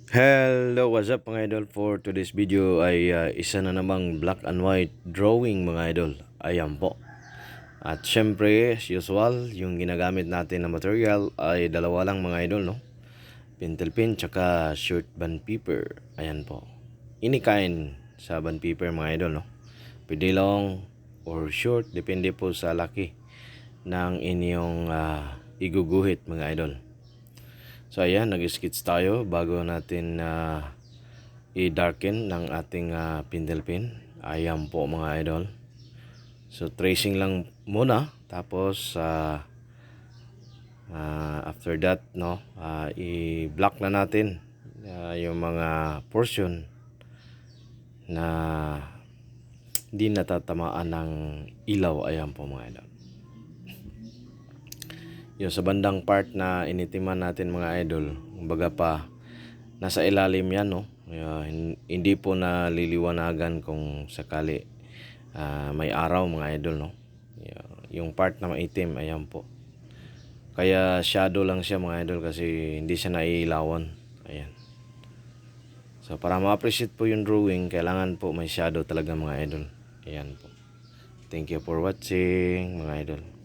Hello, what's up mga idol? For today's video ay isa na namang black and white drawing mga idol. Ayan po. At syempre, as usual, yung ginagamit natin na material ay dalawa lang mga idol, no? Pentel pen tsaka short band paper. Ayan po. Any kind sa band paper mga idol, no? Pwede long or short, depende po sa laki ng inyong iguguhit mga idol. So ayan, nag-sketch tayo bago natin i-darken ng ating pentel pen. Ayan po mga idol. So tracing lang muna, tapos after that no, i-block na natin yung mga portion na di natatamaan ng ilaw. Ayan po mga idol. Yung sa bandang part na initiman natin mga idol, kumbaga pa nasa ilalim yan, no? Hindi po naliliwanagan kung sakali may araw mga idol, no? Yung part na maitim, ayan po. Kaya shadow lang siya mga idol kasi hindi siya naiilawan. Ayan. So para ma-appreciate po yung drawing, kailangan po may shadow talaga mga idol. Ayan po. Thank you for watching mga idol.